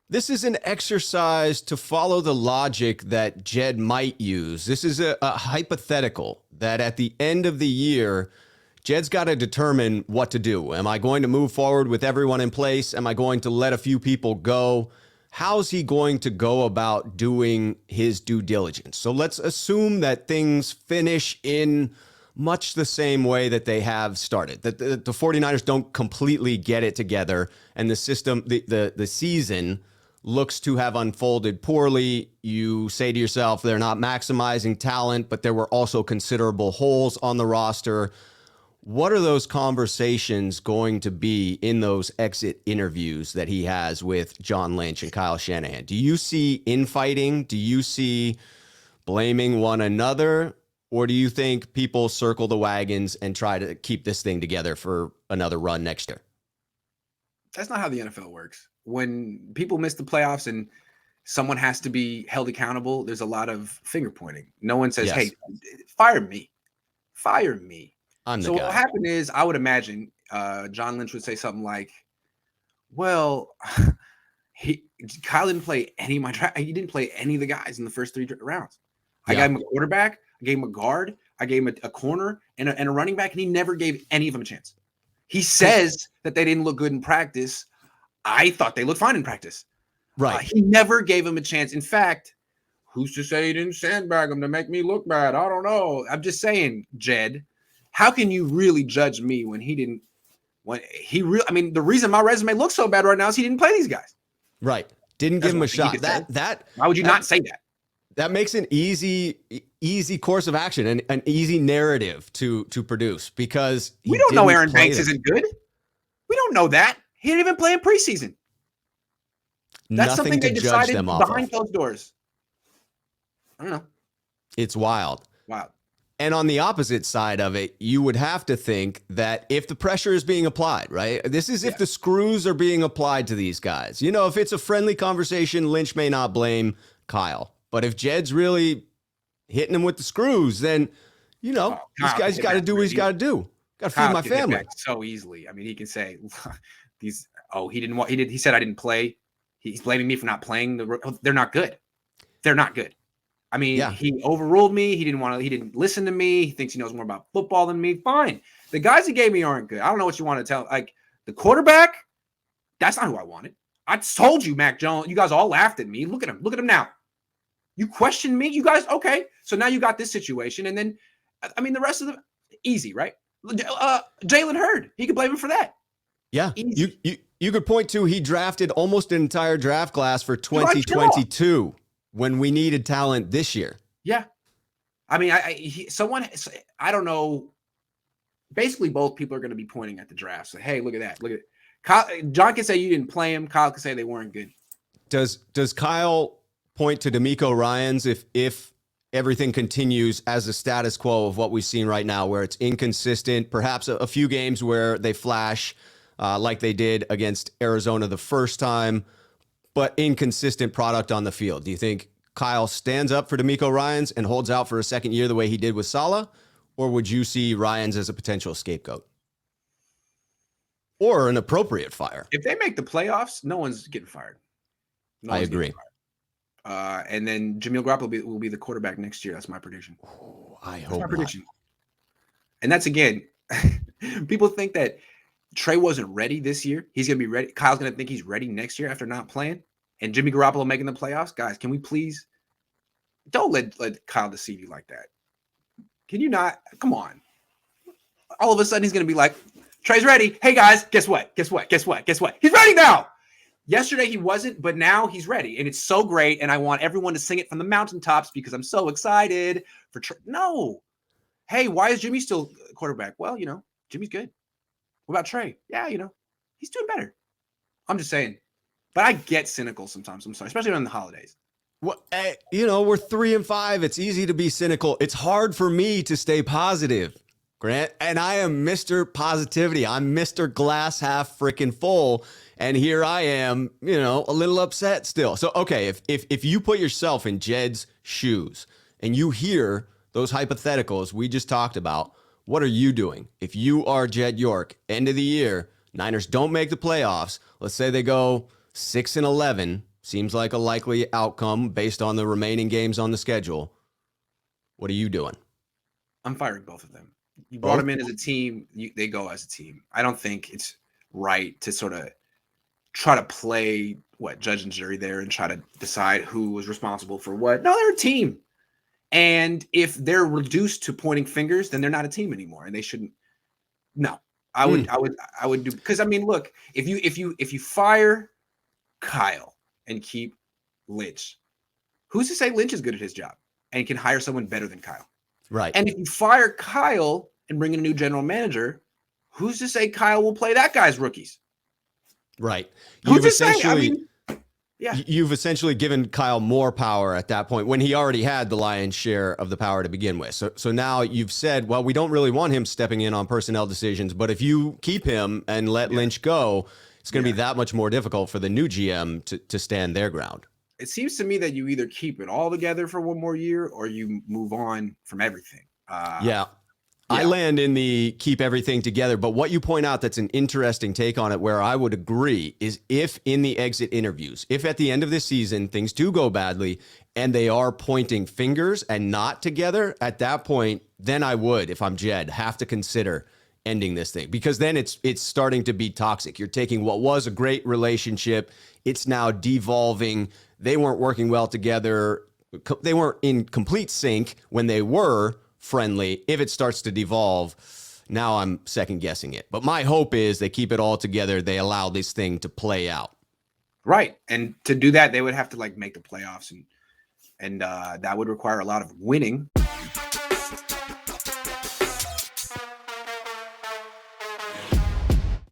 This is an exercise to follow the logic that Jed might use. This is a hypothetical that at the end of the year, Jed's got to determine what to do. Am I going to move forward with everyone in place? Am I going to let a few people go? How's he going to go about doing his due diligence? So let's assume that things finish in much the same way that they have started, that the 49ers don't completely get it together and the system, the season looks to have unfolded poorly. You say to yourself, they're not maximizing talent, but there were also considerable holes on the roster. What are those conversations going to be in those exit interviews that he has with John Lynch and Kyle Shanahan? Do you see infighting? Do you see blaming one another? Or do you think people circle the wagons and try to keep this thing together for another run next year? That's not how the NFL works. When people miss the playoffs and someone has to be held accountable, there's a lot of finger pointing. No one says, hey, fire me. Fire me. So what happened is, I would imagine John Lynch would say something like, well, Kyle didn't play any of my draft. He didn't play any of the guys in the first 3 rounds. I got him a quarterback. I gave him a guard. I gave him a corner and a running back, and he never gave any of them a chance. He says that they didn't look good in practice. I thought they looked fine in practice. Right. He never gave him a chance. In fact, who's to say he didn't sandbag him to make me look bad? I don't know. I'm just saying, Jed, how can you really judge me when he didn't? I mean, the reason my resume looks so bad right now is he didn't play these guys. Right. Didn't give him a shot. Why would you not say that? That makes an easy course of action and an easy narrative to produce, because we don't know Aaron Banks isn't good. We don't know that. He didn't even play in preseason. That's something they decided behind closed doors. I don't know. It's wild. Wow. And on the opposite side of it, you would have to think that if the pressure is being applied, right? This is if the screws are being applied to these guys. You know, if it's a friendly conversation, Lynch may not blame Kyle. But if Jed's really hitting him with the screws, then, you know, this guy's got to do what he's got to do. Got to feed my family. So easily. I mean, he can say he said I didn't play. He's blaming me for not playing. They're not good. They're not good. I mean, he overruled me. He didn't listen to me. He thinks he knows more about football than me. Fine. The guys he gave me aren't good. I don't know what you want to tell. Like, the quarterback, that's not who I wanted. I told you, Mac Jones. You guys all laughed at me. Look at him. Look at him now. You questioned me. You guys, okay. So now you got this situation. And then, I mean, the rest of the easy, right? Jalen Hurd. He could blame him for that. Yeah. You could point to he drafted almost an entire draft class for 2022 when we needed talent this year. Yeah. I mean, I don't know. Basically, both people are going to be pointing at the draft. So, hey, look at that. Look at it. Kyle, John can say you didn't play him. Kyle can say they weren't good. Does Kyle point to D'Amico Ryans if everything continues as the status quo of what we've seen right now, where it's inconsistent, perhaps a few games where they flash like they did against Arizona the first time, but inconsistent product on the field? Do you think Kyle stands up for D'Amico Ryans and holds out for a second year the way he did with Saleh? Or would you see Ryans as a potential scapegoat? Or an appropriate fire? If they make the playoffs, no one's getting fired. I agree. And then Jameer Garoppolo will be the quarterback next year. That's my prediction. I hope not. Prediction. And that's, again, people think that Trey wasn't ready this year. He's going to be ready. Kyle's going to think he's ready next year after not playing. And Jimmy Garoppolo making the playoffs. Guys, can we please don't let Kyle deceive you like that? Can you not? Come on. All of a sudden, he's going to be like, Trey's ready. Hey, guys, guess what? Guess what? Guess what? Guess what? He's ready now. Yesterday, he wasn't, but now he's ready. And it's so great. And I want everyone to sing it from the mountaintops because I'm so excited for Trey. No. Hey, why is Jimmy still quarterback? Well, Jimmy's good. What about Trey? Yeah, he's doing better. I'm just saying. But I get cynical sometimes. I'm sorry, especially during the holidays. Well, we're 3-5. It's easy to be cynical. It's hard for me to stay positive, Grant. And I am Mr. Positivity. I'm Mr. Glass half freaking full. And here I am, a little upset still. So, okay, if you put yourself in Jed's shoes and you hear those hypotheticals we just talked about, what are you doing? If you are Jed York, end of the year, Niners don't make the playoffs. Let's say they go 6-11, Seems like a likely outcome based on the remaining games on the schedule. What are you doing? I'm firing both of them. You brought Both? them in as a team. They go as a team. I don't think it's right to sort of try to play judge and jury there and try to decide who was responsible for what. No, they're a team. And if they're reduced to pointing fingers, then they're not a team anymore, and they shouldn't. No, I would do, because I mean, look, if you fire Kyle and keep Lynch, who's to say Lynch is good at his job and can hire someone better than Kyle? Right. And if you fire Kyle and bring in a new general manager, who's to say Kyle will play that guy's rookies? Right. Who's to say? I mean, yeah. You've essentially given Kyle more power at that point when he already had the lion's share of the power to begin with. So now you've said, well, we don't really want him stepping in on personnel decisions, but if you keep him and let Lynch go, it's going to be that much more difficult for the new GM to stand their ground. It seems to me that you either keep it all together for one more year or you move on from everything. I land in the keep everything together, but what you point out that's an interesting take on it where I would agree is if in the exit interviews, if at the end of this season things do go badly and they are pointing fingers and not together, at that point, then I would, if I'm Jed, have to consider ending this thing, because then it's starting to be toxic. You're taking what was a great relationship, it's now devolving. They weren't working well together. They weren't in complete sync when they were friendly. If it starts to devolve, now I'm second guessing it. But my hope is they keep it all together. They allow this thing to play out. Right. And to do that, they would have to make the playoffs, and that would require a lot of winning.